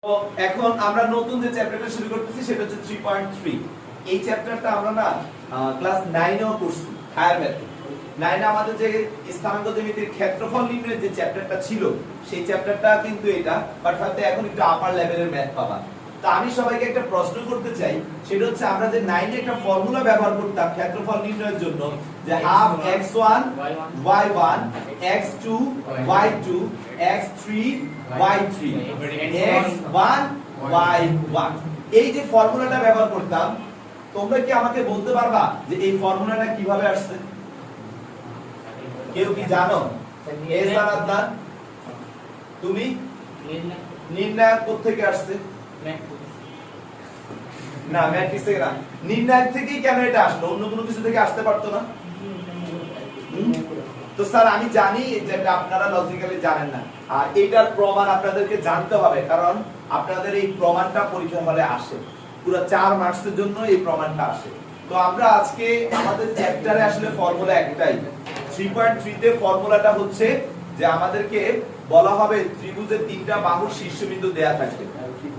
তো এখন আমরা নতুন যে চ্যাপ্টারটা শুরু করতেছি সেটা হচ্ছে 3.3। এই চ্যাপ্টারটা আমরা না ক্লাস 9 এও পড়ছি হায়ার ম্যাথে। 9 এ আমাদের যে স্থানাঙ্ক জ্যামিতির ক্ষেত্রফল নির্ণয়ের যে চ্যাপ্টারটা ছিল সেই চ্যাপ্টারটা কিন্তু এটা, বাট হয়তো এখন একটু আপার লেভেলের ম্যাথ পাবা। তো আমি সবাইকে একটা প্রশ্ন করতে চাই, সেটা হচ্ছে আমরা যে 9 এ একটা ফর্মুলা ব্যবহার করতাম ক্ষেত্রফল নির্ণয়ের জন্য, যে half x1 y1 x2 y2 x3 y3 x1 y1, এই যে ফর্মুলাটা ব্যবহার করতাম, তোমরা কি আমাকে বলতে পারবা যে এই ফর্মুলাটা কিভাবে আসছে? কেউ কি জানো? এহসান আদনান, তুমি নির্ণায়ক কোথা থেকে আসছে? না, ম্যাট্রিক্স থেকে না, নির্ণায়ক থেকেই কেন এটা আসলো? অন্য কোনো কিছু থেকে আসতে পারতো না? তো স্যার আমি জানি যে আপনারা লজিক্যালি জানেন না, আর এইটার প্রমাণ আপনাদেরকে জানতে হবে, কারণ আপনাদের এই প্রমাণটা পরীক্ষা হলে আসে, পুরো 4 মার্কসের জন্য এই প্রমাণটা আসে। তো আমরা আজকে আমাদের চ্যাপ্টারে আসলে ফর্মুলা একটাই, 3.3 তে ফর্মুলাটা হচ্ছে যে আমাদেরকে বলা হবে ত্রিভুজের তিনটা বাহুর শীর্ষবিন্দু দেয়া থাকবে,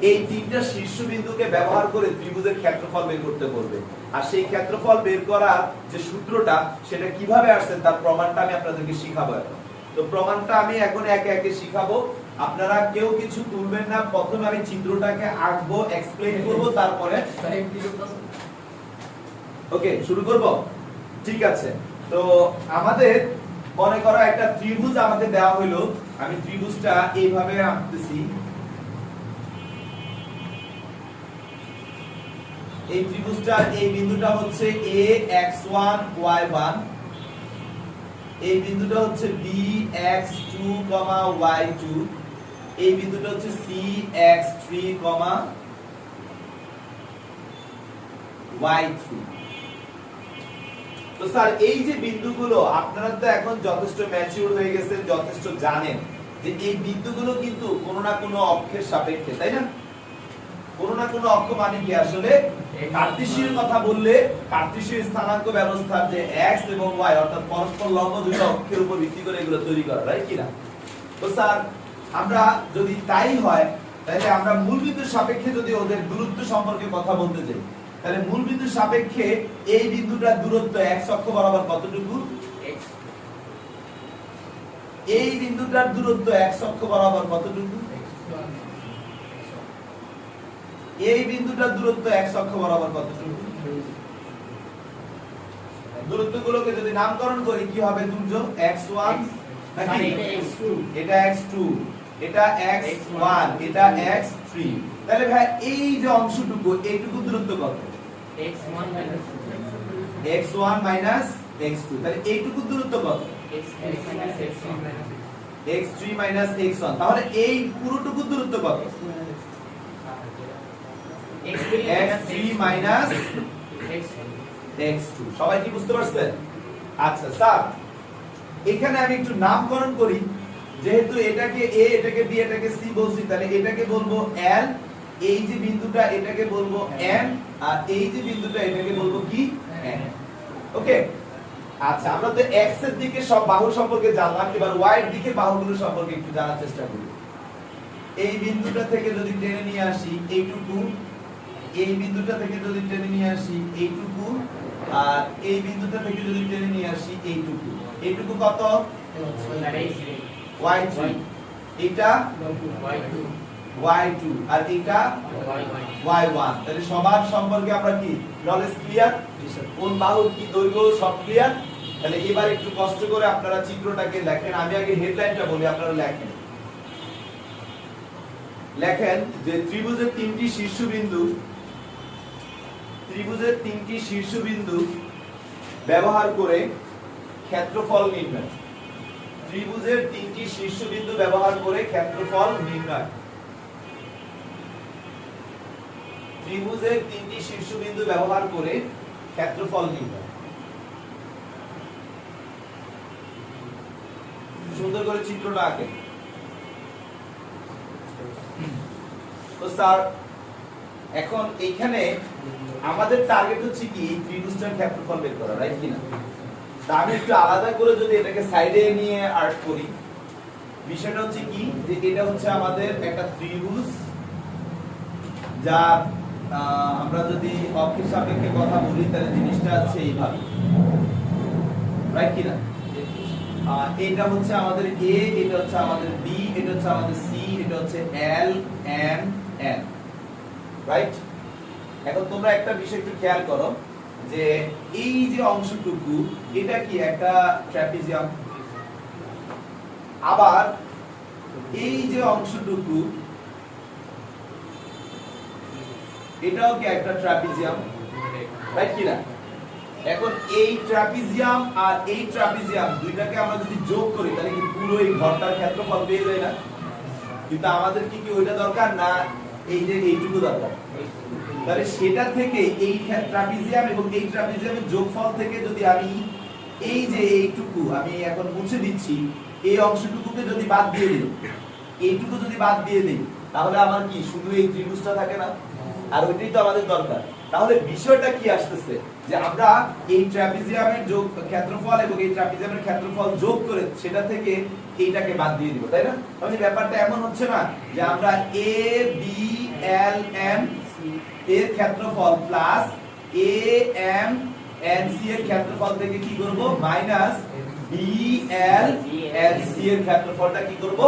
এই তিনটা শীর্ষবিন্দুকে ব্যবহার করে ত্রিভুজের ক্ষেত্রফল বের করতে বলবে। আর সেই ক্ষেত্রফল বের করার যে সূত্রটা সেটা কিভাবে আসছে তার প্রমাণটা আমি আপনাদেরকে শিখাবো এখন। তো প্রমাণটা আমি এখন একে একে শিখাবো, আপনারা কেউ কিছু তুলবেন না, প্রথমে আমি চিত্রটাকে আঁকবো, এক্সপ্লেইন করব, তারপরে ওকে শুরু করব। ঠিক আছে, তো আমাদের মনে করো একটা ত্রিভুজ আমাকে দেওয়া হলো, আমি ত্রিভুজটা এইভাবে আঁকতেছি। এই ত্রিভুজটার এই বিন্দুটা হচ্ছে a x1 y1, এই বিন্দুটা হচ্ছে b x2, y2, এই বিন্দুটা হচ্ছে c x3, y3। তো স্যার এই যে বিন্দুগুলো, আপনারা তো এখন যথেষ্ট ম্যাচিউর হয়ে গেছেন, যথেষ্ট জানেন যে এই বিন্দুগুলো কিন্তু কোনো না কোনো অক্ষের সাপেক্ষে, তাই না? কোনো না কোনো অক্ষ মানে কি? আসলে কার্টেসীয় কথা বললে কার্টেসীয় স্থানাঙ্ক ব্যবস্থার যে x এবং y অর্থাৎ পরস্পর লম্ব দুটো অক্ষের উপর ভিত্তি করে এগুলো তৈরি করা, রাইট কি না? তো স্যার আমরা যদি তাই হয়, তাহলে আমরা মূল বিন্দুর সাপেক্ষে যদি ওদের দূরত্ব সম্পর্কে কথা বলতে যাই, তাহলে মূল বিন্দুর সাপেক্ষে এই বিন্দুটার দূরত্ব x অক্ষ বরাবর কতটুকু? এই বিন্দুটার দূরত্ব x অক্ষ বরাবর কতটুকু? এই বিন্দুটার দূরত্ব x অক্ষ বরাবর কতটুকু? দূরত্বগুলোকে যদি নামকরণ করি কি হবে? দুর্য x1 নাকি এটা x2, এটা x1, এটা x3। তাহলে ভাই এই যে অংশটুকু, এইটুকু দূরত্ব কত? x1 x2। তাহলে এইটুকু দূরত্ব কত? x3 x1। তাহলে এই পুরোটুকু দূরত্ব কত? x3 x2। সবাই কি বুঝতে পারছেন? আচ্ছা স্যার, এখানে আমি একটু নামকরণ করি, যেহেতু এটাকে a, এটাকে b, এটাকে c বলছি, তাহলে এটাকে বলবো l, এই যে বিন্দুটা এটাকে বলবো m, আর এই যে বিন্দুটা এটাকে বলবো কি? n। ওকে, আচ্ছা আমরা তো x এর দিকে সব বাহু সম্পর্কে জানলাম, এবার y এর দিকে বাহুগুলো সম্পর্কে একটু জানার চেষ্টা করি। এই বিন্দুটা থেকে যদি টেনে নিয়ে আসি এইটুকু, এই বিন্দুটা থেকে যদি টেনে নিয়ে আসি এইটুকু, আর এই বিন্দুটা থেকে যদি টেনে নিয়ে আসি এইটুকু, এইটুকু কত? y3, এটা y2, আর এটা y1। তাহলে সবার সম্পর্কে আমরা কি নলেজ ক্লিয়ার? কোন বাহুর কি দৈর্ঘ্য সব ক্লিয়ার? তাহলে এবার একটু কষ্ট করে আপনারা চিত্রটাকে লেখেন, আমি আগে হেডলাইনটা বলি, আপনারা লেখেন। লেখেন যে ত্রিভুজের তিনটি শীর্ষবিন্দু, ত্রিভুজের তিনটি শীর্ষবিন্দু ব্যবহার করে ক্ষেত্রফল নির্ণয়। ত্রিভুজের তিনটি শীর্ষবিন্দু ব্যবহার করে ক্ষেত্রফল নির্ণয়। ত্রিভুজের তিনটি শীর্ষবিন্দু ব্যবহার করে ক্ষেত্রফল নির্ণয়। সুন্দর করে চিত্রটা আঁকেন। তো স্যার এখন এইখানে আমাদের টার্গেট হচ্ছে কি? এই ত্রিভুজটার ক্ষেত্রফল বের করা, রাইট কি না? তা আমি একটু আলাদা করে যদি এটাকে সাইডে নিয়ে আর্ট করি, বিষয়টা হচ্ছে কি যে এটা হচ্ছে আমাদের একটা ত্রিভুজ, যা আমরা যদি অক্ষের সাপেক্ষে কথা বলি তাহলে জিনিসটা আছে এইভাবে, রাইট কিনা? এটা হচ্ছে আমাদের এ, এটা হচ্ছে আমাদের বি, এটা হচ্ছে আমাদের সি, এটা হচ্ছে এল এম এন, রাইট? এখন তোমরা একটা বিষয় একটু খেয়াল করো যে এই যে অংশটুকু এটা কি একটা ট্রাপিজিয়াম, আবার এই যে অংশটুকু এটাও কি একটা ট্রাপিজিয়াম, রাইট কিনা? এখন এই ট্রাপিজিয়াম আর এই ট্রাপিজিয়াম দুইটাকে আমরা যদি যোগ করি তাহলে কি পুরো এই ঘরটার ক্ষেত্রফল পেয়ে যায় না? কিন্তু আমাদের কি ওইটা দরকার না, এই যে এইটুকু দরকার। তাহলে সেটা থেকে এই ট্রাপিজিয়াম এবং এই ট্রাপিজিয়ামের যোগফল থেকে যদি আমি এই যে এইটুকু আমি এখন মুছে দিচ্ছি, এই অংশটুকুকে যদি বাদ দিয়ে দিই, এইটুকু যদি বাদ দিয়ে দিই, তাহলে আমার কি শুধু এই ত্রিভুজটা থাকে না? আর ওইটাই তো আমাদের দরকার। তাহলে বিষয়টা কি আসতেছে যে আমরা এই ট্রাপিজিয়ামের যোগ ক্ষেত্রফল এবং এই ট্রাপিজিয়ামের ক্ষেত্রফল যোগ করে সেটা থেকে এইটাকে বাদ দিয়ে দিব, তাই না? মানে ব্যাপারটা এমন হচ্ছে না যে আমরা এ বি এল এম এর ক্ষেত্রফল plus A M N C এর ক্ষেত্রফল থেকে কি করব minus B L N C এর ক্ষেত্রফলটা কি করব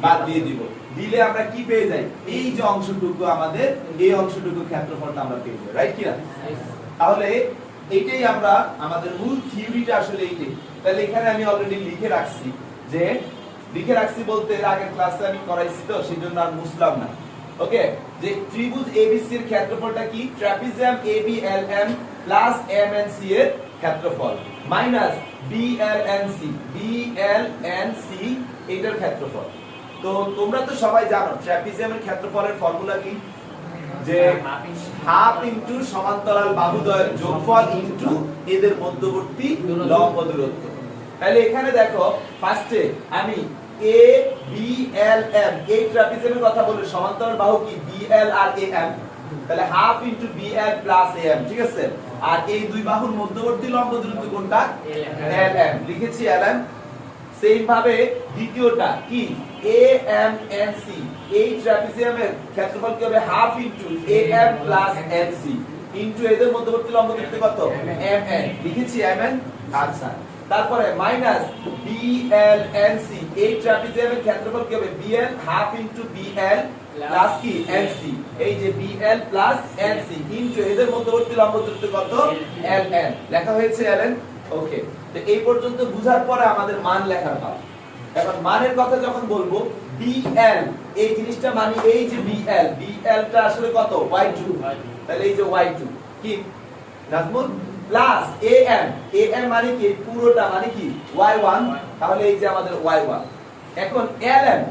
বাদ দিয়ে দিব। দিলে আমরা কি পেয়ে যাই, এই যে অংশটুকু আমাদের এই অংশটুকু ক্ষেত্রফলটা আমরা পেয়ে যাই, রাইট কিনা? তাহলে এইটাই আমরা আমাদের মূল থিওরিটা আসলে এইটাই। তাহলে এখানে আমি অলরেডি লিখে রাখছি, যে লিখে রাখছি বলতে এর আগের ক্লাসে আমি করাইছি তো সেজন্য আর মুছলাম না। ওকে, যে ত্রিভুজ এবিসি এর ক্ষেত্রফলটা কি, ট্রাপিজিয়াম এবিএলএম প্লাস এমএনসি এর ক্ষেত্রফল মাইনাস বিএলএনসি এটার ক্ষেত্রফল। তো তোমরা তো সবাই জানো ট্রাপিজিয়ামের ক্ষেত্রফলের ফর্মুলা কি, যে হাফ ইনটু সমান্তরাল বাহুদ্বয়ের যোগফল ইনটু এদের মধ্যবর্তী লম্ব দূরত্ব। তাহলে এখানে দেখো ফার্স্টে আমি এ বি এল এম এই ট্রাপিজিয়ামের কথা বলি, সমান্তরাল বাহু কি বি এল আর এ এম, তাহলে half into B L plus A M, ঠিক আছে? আর এই দুই বাহুর মধ্যবর্তী লম্ব দূরত্ব কোনটা, এল এম, লিখেছি এল এম। সেম ভাবে দ্বিতীয়টা কি এ এম এন সি, এই ট্রাপিজিয়ামের ক্ষেত্রফল কি হবে half into A M plus N C into এদের মধ্যবর্তী লম্ব দূরত্ব কত, এম এন, লিখেছি এম এন। আচ্ছা, তারপরে মাইনাস বিএলএনসি, এই ট্রাপিজিয়ামের ক্ষেত্রফল কি হবে BL half into BL plus কি এনসি, এই যে বিএল প্লাস এনসি ইনটু এদের মধ্যবর্তী লম্ব দূরত্ব কত, এলএন, লেখা হয়েছে এলএন। ওকে, তো এই পর্যন্ত বুঝার পরে আমাদের মান লেখার পালা। এখন মানের কথা যখন বলবো, বিএল এই জিনিসটা মানে এই যে বিএল, বিএলটা আসলে কত y2, তাহলে এই যে y2 কি নাজমুল প্লাস এএম, এএম মানে কি পুরোটা মানে কি y1, তাহলে এই যে আমাদের y1। এখন এলএম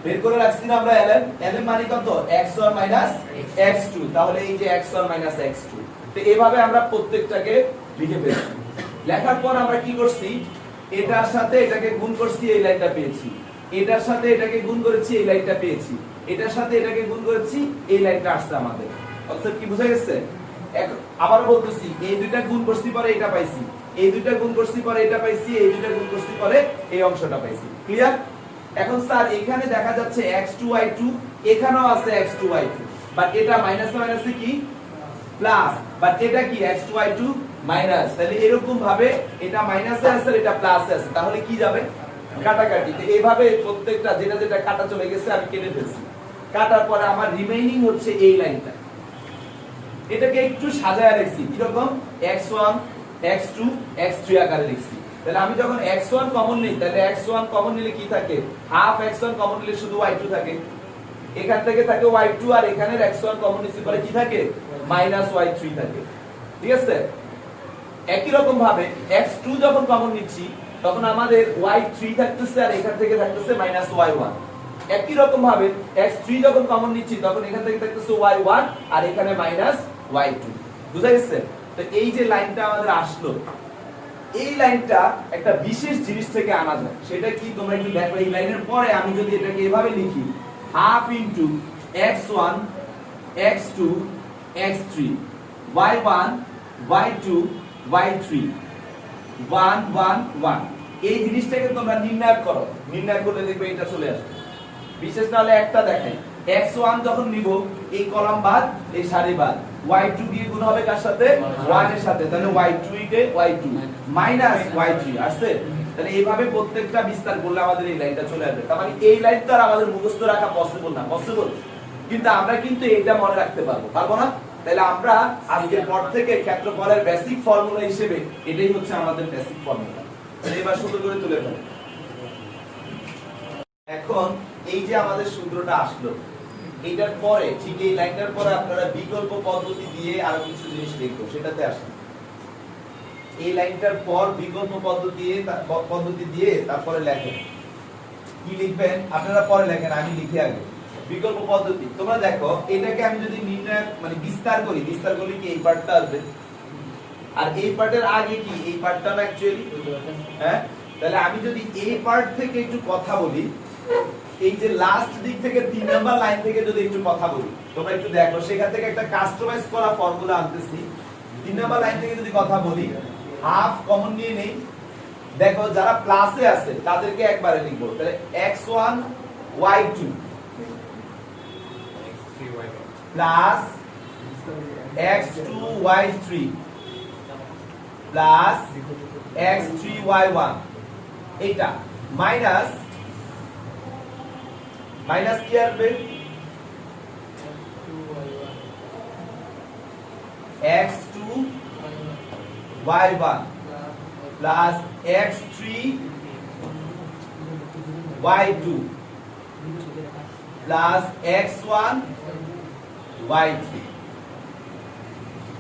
বের করে রাখছি না আমরা, এলএম, এলএম মানে কত x1 x2, তাহলে এই যে x1 x2। তো এইভাবে আমরা প্রত্যেকটাকে লিখে ফেলছি। লেখার পর আমরা কি করছি, এটার সাথে এটাকে গুণ করছি, এই লাইনটা পেয়েছি, এটার সাথে এটাকে গুণ করেছি, এই লাইনটা পেয়েছি, এটার সাথে এটাকে গুণ করেছি, এই লাইনটা আসছে আমাদের। অর্থাৎ কি বোঝা গেছে? আবার বলতেছি, এই দুইটা গুণ করছি পরে এটা পাইছি, এই দুইটা গুণ করছি পরে এটা পাইছি, এই দুইটা গুণ করছি পরে এই অংশটা পাইছি। ক্লিয়ার? এখন স্যার এখানে দেখা যাচ্ছে x2y2, এখানেও আছে x2y2, বাট এটা মাইনাসে মাইনাসে কি প্লাস, বাট এটা কি x2y2 মাইনাস, তাহলে এরকম ভাবে এটা মাইনাসে আছে আর এটা প্লাসে আছে, তাহলে কি যাবে কাটাকাটি। তো এইভাবে প্রত্যেকটা যেটা যেটা কাটা চলে গেছে আমি কেটে ফেলছি। কাটার পরে আমার রিমেইনিং হচ্ছে এই লাইনটা, এটাকে একটু সাজায় রাখছি কিরকম x1 x2 x3 আকারে লিখছি। তাহলে আমি যখন x1 কমন নিই, তাহলে x1 কমন নিলে কি থাকে, হাফ x1 কমন নিলে শুধু y2 থাকে, এখান থেকে থাকে y2, আর এখানের x1 কমন নিতে পারে কি থাকে -y3 থাকে, ঠিক আছে? একই রকম ভাবে x2 যখন কমন নিচ্ছি তখন আমাদের y3 থাকতেছে আর এখান থেকে থাকতেছে -y1। একই রকম ভাবে x3 যখন কমন নিচ্ছি তখন এখান থেকে থাকতেছে y1 আর এখানে -y2। বুঝা গেছে? তো এই যে লাইনটা আমাদের আসলো, এই লাইনটা একটা বিশেষ জিনিস থেকে আনা যায়, সেটা কি তোমরা একটু দেখো। এই লাইনের পরে আমি যদি এটাকে এভাবে লিখি, half into x1 x2 x3 y1 y2 y3 1 1 1, এই জিনিসটাকে তোমরা নির্ণয় করো, নির্ণয় করলে দেখবে এটা চলে আসবে। বিশেষ না হলে একটা দেখাই, x1 যখন নিব এই কলাম বাদ এই সারি বাদ y2 দিয়ে গুণ হবে কার সাথে 1 এর সাথে তাহলে y2 কে y2 মাইনাস y3 আসছে তাহলে এইভাবে প্রত্যেকটা বিস্তার করলে আমাদের এই লাইনটা চলে আসবে তার মানে এই লাইন তো আর আমাদের মুখস্থ রাখা পসিবল না পসিবল কিন্তু আমরা কিন্তু এটা মনে রাখতে পারবো না তাহলে আমরা আজকের পর থেকে ক্ষেত্রফলের বেসিক ফর্মুলা হিসেবে এটাই হচ্ছে আমাদের বেসিক ফর্মুলা তাহলে এবার সুন্দর করে তুলে ফেলি এখন এই যে আমাদের সূত্রটা আসলো এটার পরে ঠিক এই লাইনটার পরে আপনারা বিকল্প পদ্ধতি দিয়ে আরো কিছু জিনিস লিখবো সেটাতে আসেন এই লাইনটার পর বিকল্প পদ্ধতি দিয়ে তারপরে লেখেন কি লিখবেন আপনারা পরে লেখেন আমি লিখি আগে বিকল্প পদ্ধতি তোমরা দেখো এটাকে আমি যদি নির্ণয় মানে বিস্তার করলে কি এই পার্টটা আসবে আর এই পার্টের আগে কি এই পার্টটা না অ্যাকচুয়ালি হ্যাঁ তাহলে আমি যদি এই পার্ট থেকে একটু কথা বলি এই যে লাস্ট দিক থেকে 3 নাম্বার লাইন থেকে যদি একটু কথা বলি তোমরা একটু দেখো সেখান থেকে একটা কাস্টমাইজ করা ফর্মুলা আনতেছি 3 নাম্বার লাইন থেকে যদি কথা বলি হাফ কমন নিয়ে নেই দেখো যারা প্লাসে আছে তাদেরকে একবারে লিখবো তাহলে x1 y2 plus x2 y3 plus x3 y1 এটা মাইনাস কি আসবে x2 y1 plus x3 y2 plus x1 y3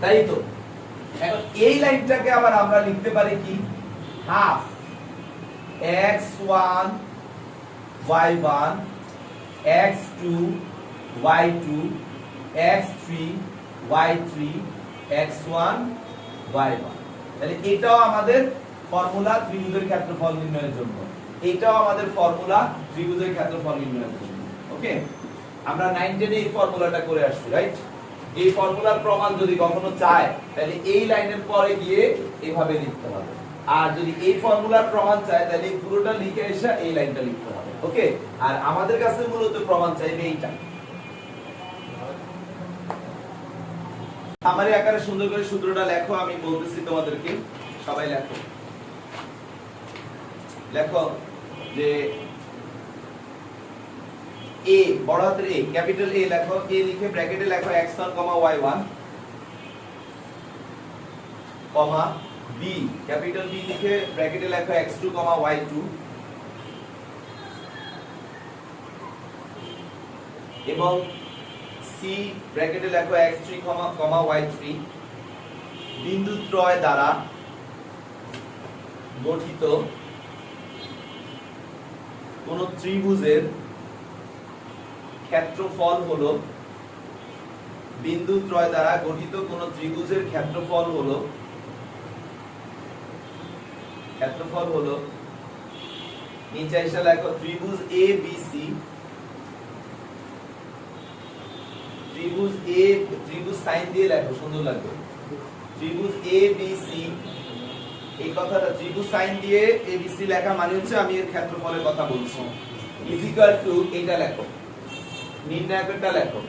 তাই তো এখন এই লাইনটাকে আবার আমরা লিখতে পারি কি half x1 y1 x2 y2 x3 y3 x1 y1 তাহলে এটাও আমাদের ফর্মুলা ত্রিভুজের ক্ষেত্রফল নির্ণয়ের জন্য এটাও আমাদের ফর্মুলা ত্রিভুজের ক্ষেত্রফল নির্ণয়ের জন্য ওকে আমরা 9 10 এই ফর্মুলাটা করে আসছি রাইট এই ফর্মুলার প্রমাণ যদি কখনো চায় তাহলে এই লাইনের পরে গিয়ে এভাবে লিখতে হবে আর যদি এই ফর্মুলার প্রমাণ চায় তাহলে পুরোটা লিখে এসে এই লাইনটা লিখতে হবে ওকে আর আমাদের কাছে মূলত প্রমাণ চাইবে এইটা আমারে আকারে সুন্দর করে সূত্রটা লেখো আমি বলতেছি তোমাদেরকে সবাই লেখো যে a বড় হাতের a ক্যাপিটাল A লেখো a লিখে ব্র্যাকেটে লেখো x1, y1 b capital B লিখে ব্র্যাকেটে লেখো x2, y2 এবং c ব্র্যাকেটে লেখো x3, y3 বিন্দুত্রয় দ্বারা গঠিত কোন ত্রিভুজের ক্ষেত্রফল হলো বিন্দুত্রয় দ্বারা গঠিত কোন ত্রিভুজের ক্ষেত্রফল হলো নিচে এসে লেখো ত্রিভুজ ABC ত্রিভুজ সাইন দিয়ে লেখো সুন্দর লাগবে ত্রিভুজ ABC এই কথাটা ত্রিভুজ সাইন দিয়ে ABC লেখা মানে হচ্ছে আমি এর ক্ষেত্রফলের কথা বলছি ইজ ইকুয়াল টু এটা লেখো নির্ণায়কটা লেখো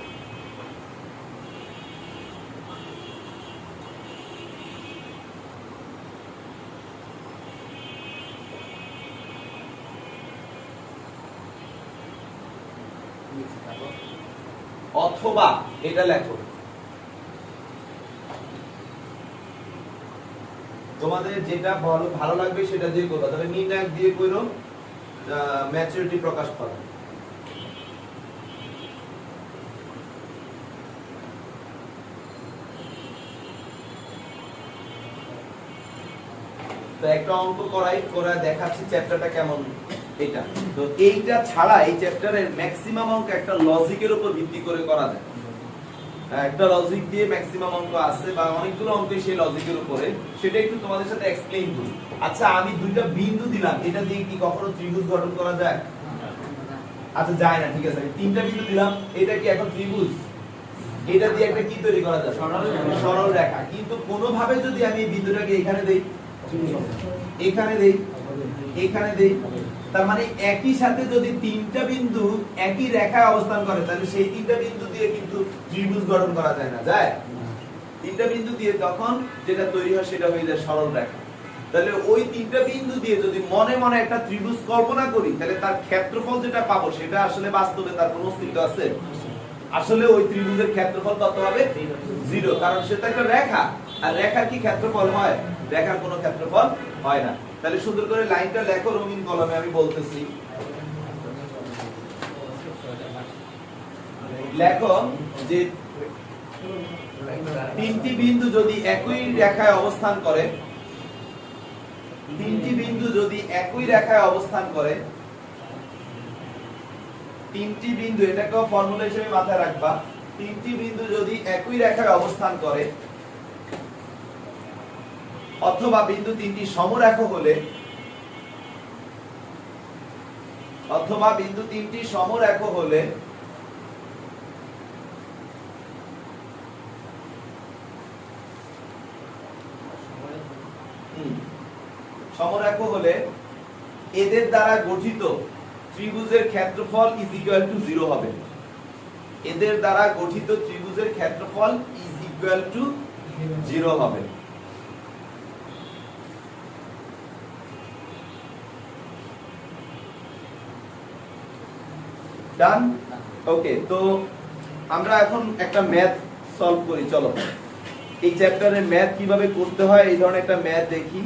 অথবা এটা লেখো তোমাদের যেটা ভালো লাগবে সেটা দিয়ে করবা তবে নির্ণায়ক দিয়ে কইরো ম্যাচুরিটি প্রকাশ পাবে তো একটা অঙ্ক করা দেখাচ্ছি চ্যাপ্টারটা কেমন এটা তো এইটা ছাড়া এই চ্যাপ্টারের ম্যাক্সিমাম অঙ্ক একটা লজিকের উপর ভিত্তি করে করা যায় একটা লজিক দিয়ে ম্যাক্সিমাম অঙ্ক আছে বা অনেকগুলো অঙ্ক সেই লজিকের উপরে সেটা একটু তোমাদের সাথে এক্সপ্লেইন করি আচ্ছা আমি দুইটা বিন্দু দিলাম এটা দিয়ে কি কখনো ত্রিভুজ গঠন করা যায় আচ্ছা যায় না ঠিক আছে তিনটা বিন্দু দিলাম এটা কি এখন ত্রিভুজ এটা দিয়ে একটা কি তৈরি করা যায় সরল রেখা কিন্তু কোনো ভাবে যদি আমি এই বিন্দুটাকে এখানে দেই এখানে দেই তার মানে একই সাথে যদি তিনটা বিন্দু একই রেখায় অবস্থান করে তাহলে সেই তিনটা বিন্দু দিয়ে কিন্তু ত্রিভুজ গঠন করা যায় না, যায়? তিনটা বিন্দু দিয়ে তখন যেটা তৈরি হয় সেটা হয়ে যায় সরল রেখা। তাহলে ওই তিনটা বিন্দু দিয়ে যদি মনে মনে একটা ত্রিভুজ কল্পনা করি তাহলে তার ক্ষেত্রফল যেটা পাবো সেটা আসলে বাস্তবে তার কোনো অস্তিত্ব আছে? আসলে ওই ত্রিভুজের ক্ষেত্রফল কত হবে? 0, কারণ সেটা একটা রেখা, আর রেখার কি ক্ষেত্রফল হয়? রেখার কোনো ক্ষেত্রফল হয় না। তাহলে সুন্দর করে লাইনটা লেখো রঙিন কলমে, আমি বলতেছি। লেখো যে তিনটি বিন্দু যদি একই রেখায় অবস্থান করে, তিনটি বিন্দু যদি একই রেখায় অবস্থান করে, তিনটি বিন্দু, এটাকে ফর্মুলা হিসেবে মাথায় রাখবা, তিনটি বিন্দু যদি একই রেখায় অবস্থান করে অথবা বিন্দু তিনটি সমরেখা হলে, অথবা বিন্দু তিনটি সমরেখা হলে সমরেখা হলে এদের দ্বারা গঠিত ত্রিভুজের ক্ষেত্রফল ইজ ইকুয়াল টু 0 হবে। এদের দ্বারা গঠিত ত্রিভুজের ক্ষেত্রফল ইজ ইকুয়াল টু 0 হবে। ডান? ওকে, তো আমরা এখন একটা ম্যাথ সলভ করি। চলো এই চ্যাপ্টারের ম্যাথ কিভাবে করতে হয় এই ধরনের একটা ম্যাথ দেখি।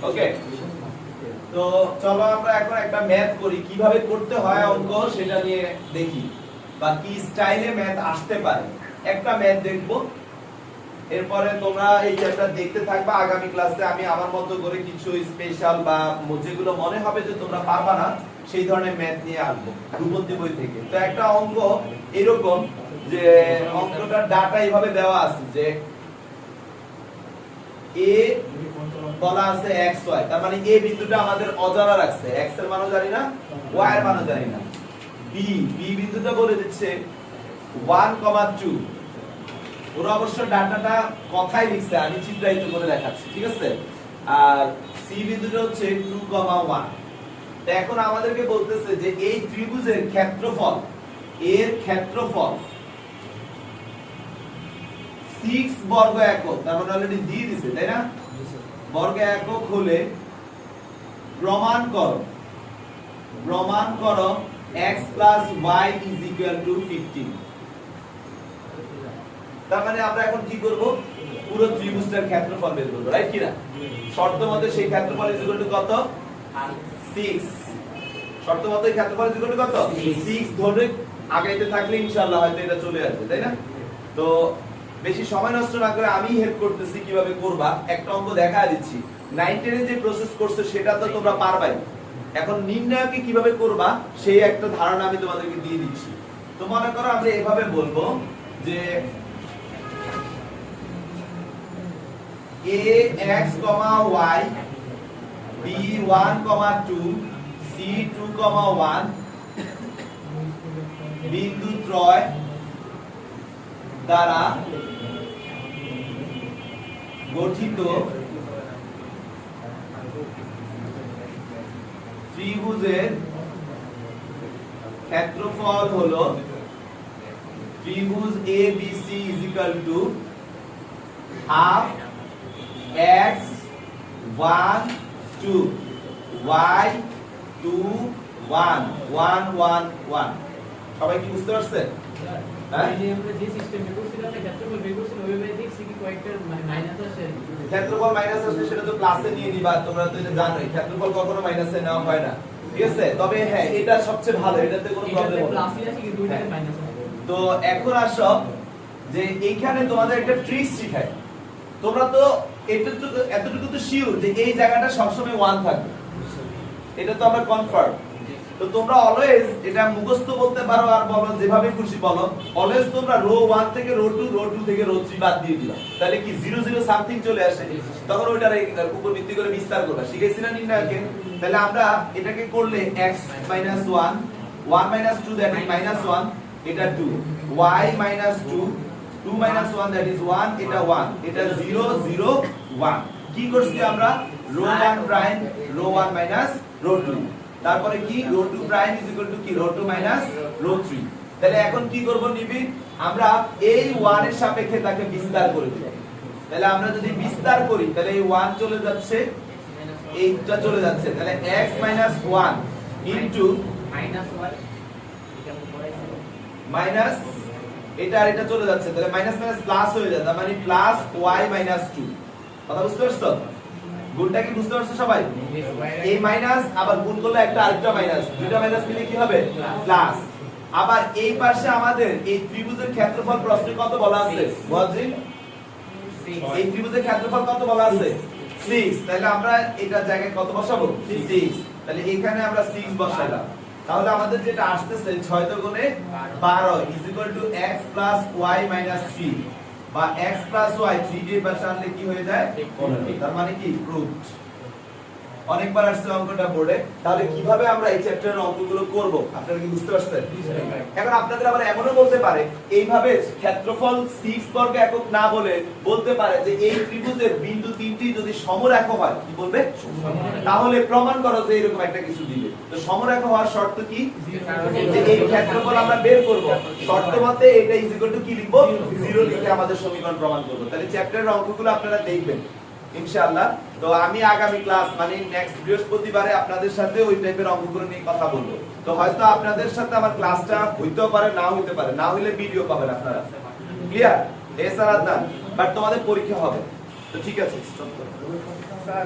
ওকে, তো চলো আমরা এখন একটা ম্যাথ করি, কিভাবে করতে হয় অঙ্ক সেটা নিয়ে দেখি, বা কি স্টাইলে ম্যাথ আসতে পারে। একটা ম্যাথ দেখব, এরপরে তোমরা এই চ্যাপ্টার দেখতে থাকবা। আগামী ক্লাসে আমি আমার মতো করে কিছু স্পেশাল বা যেগুলো মনে হবে যে তোমরা পারবা না সেই ধরনের ম্যাথ নিয়ে আসবো রূপন্তী বই থেকে। তো একটা অঙ্ক এরকম যে অঙ্কটার ডাটা এইভাবে দেওয়া আছে যে এ বলা আছে xy, তার মানে এ বিন্দুটা আমাদের অজানা রাখছে, x এর মানও জানি না, y এর মানও জানি না। বি বিন্দুটা বলে দিচ্ছে 1,2। ওরা অবশ্য ডাটাটা কথাই লিখছে, আমি চিত্রায়িত করে দেখাচ্ছি, ঠিক আছে? আর সি বিন্দুটা হচ্ছে 2,1। তো এখন আমাদেরকে বলতেছে যে এই ত্রিভুজের ক্ষেত্রফল, এর ক্ষেত্রফল 6 বর্গ একক, তার মানে অলরেডি দিয়ে দিছে, তাই না? বর্গ একক হলে প্রমাণ করো x y is equal to 15। তার মানে আমরা এখন কি করব? পুরো ত্রিভুজটার ক্ষেত্রফল বের করব, রাইট কি না? শর্ত মতে সেই ক্ষেত্রফল ইজ ইকুয়াল টু কত? 6। শর্ত মতে ক্ষেত্রফল ইজ ইকুয়াল টু কত? 6 ধরে আগাইতে থাকলে ইনশাআল্লাহ হয়তো এটা চলে আসবে, তাই না? তো বেশি সময় নষ্ট না করে আমি হেল্প করতেছি কিভাবে করবা, একটা অঙ্ক দেখায় দিচ্ছি। 9 10 এ যে প্রসেস করছে সেটা তো তোমরা পারবাই, এখন নির্ণয়কে কিভাবে করবা সেই একটা ধারণা আমি তোমাদেরকে দিয়ে দিচ্ছি। তো মনে করো আমরা এভাবে বলবো যে ax, y, b 1,2, c 2,1 বিন্দু ত্রয় দ্বারা গঠিত ত্রিভুজের ক্ষেত্রফল হলো ত্রিভুজ ABC is equal to half x 1 2 y 2 1 1 1 1। সবাই কি বুঝতে পারছেন? হ্যাঁ, আমরা যে সিস্টেমে করছিলাম ক্ষেত্রফল বের করছিলাম ওইভাবে দেখছি কি কয়েকটা মাইনাস আসে। ক্ষেত্রফল মাইনাস আসলে সেটা তো ক্লাসে নিয়ে নিবা, তোমরা তো এটা জানোই ক্ষেত্রফল কখনো মাইনাসে নেওয়া হয় না, ঠিক আছে? তবে হ্যাঁ এটা সবচেয়ে ভালো, এটাতে কোনো প্রবলেম হবে না, প্লাসই আছে কিন্তু ওইটাতে মাইনাস হবে। তো এখন আসো যে এইখানে তোমাদের একটা ট্রিক্স শিখাই। তোমরা তো এতটুকু তো শিওর যে এই জায়গাটা সবসময় 1 থাকবে, এটা তো আমরা কনফার্ম। তো তোমরা অলওয়েজ এটা মুখস্থ বলতে পারো আর বলো যেভাবে খুশি বলো, অলওয়েজ তোমরা রো 1 থেকে রো 2, রো 2 থেকে রো 3 বাদ দিয়ে দিবা, তাহলে কি 0 0 সামথিং চলে আসে, তখন ওইটার উপর ভিত্তি করে বিস্তার করবা। শিখেছি না নির্ণয়কে? তাহলে আমরা এটাকে করলে x - 1 1 - 2 দ্যাট ইজ -1, এটা 2 y - 2 2 - 1 দ্যাট ইজ 1, এটা 1, এটা 0 0 1। কি করছি আমরা? Row 1 prime row 1 minus row 2, তারপরে কি row 2 prime is equal to কি রো 2 মাইনাস রো 3। তাহলে এখন কি করব নিবি? আমরা এই 1 এর সাপেক্ষে তাকে বিস্তার করে দেব। তাহলে আমরা যদি বিস্তার করি তাহলে এই 1 চলে যাচ্ছে, এইটা চলে যাচ্ছে, তাহলে x - 1 ইনটু মাইনাস এটা আর এটা চলে যাচ্ছে, তাহলে মাইনাস মাইনাস প্লাস হয়ে যায়, তার মানে প্লাস y - 2। কথা বুঝতে পারছো? গুণটা কি বুঝতে পারছো সবাই? এই মাইনাস আবার গুণ করলে একটা আরেকটা মাইনাস, দুইটা মাইনাস মিলে কি হবে? প্লাস। আবার এই পাশে আমাদের এই ত্রিভুজের ক্ষেত্রফল প্রশ্নে কত বলা আছে? ওয়াজিব এই ত্রিভুজের ক্ষেত্রফল কত বলা আছে? 6। তাহলে আমরা এটা জায়গায় কত বসাবো? 6। তাহলে এখানে আমরা 6 বসাইলাম। তাহলে আমাদের যেটা আসতেছে 6 × 12 = x + y - 3 বা x + y 3 দিয়ে পাশে আনলে কি হয়ে যায়? 15। তার মানে কি প্রুফড। অনেকবার আসছে অঙ্কটা বোর্ডে। তাহলে কিভাবে আমরা এই চ্যাপ্টারের অঙ্কগুলো করব আপনারা কি বুঝতে পারছেন? এখন আপনাদের আবার এমনও বলতে পারে এইভাবে ক্ষেত্রফল 6 বর্গ একক না বলে বলতে পারে যে এই ত্রিভুজের বিন্দু তিনটি যদি সমরেখা হয়, কি বলবে? তাহলে প্রমাণ করো যে এরকম একটা কিছু দিবে। তো সমরেখা হওয়ার শর্ত কি? যে এই ক্ষেত্রফল আমরা বের করব। শর্ত মতে এটা ইজ ইকুয়াল টু কি লিখব? 0 লিখে আমাদের সমীকরণ প্রমাণ করব। তাহলে চ্যাপ্টারের অঙ্কগুলো আপনারা দেখবেন ইনশাআল্লাহ। তো আমি আগামী ক্লাস মানে নেক্সট বৃহস্পতিবারে আপনাদের সাথে ওই টাইপের অঙ্কগুলো নিয়ে কথা বলবো। তো হয়তো আপনাদের সাথে আমার ক্লাসটা হইতেও পারে, নাও হইতে পারে, না হইলে ভিডিও পাবেন আপনারা। ক্লিয়ার? এছাড়া না, বাট তোমাদের পরীক্ষা হবে। তো ঠিক আছে, স্টপ করো স্যার।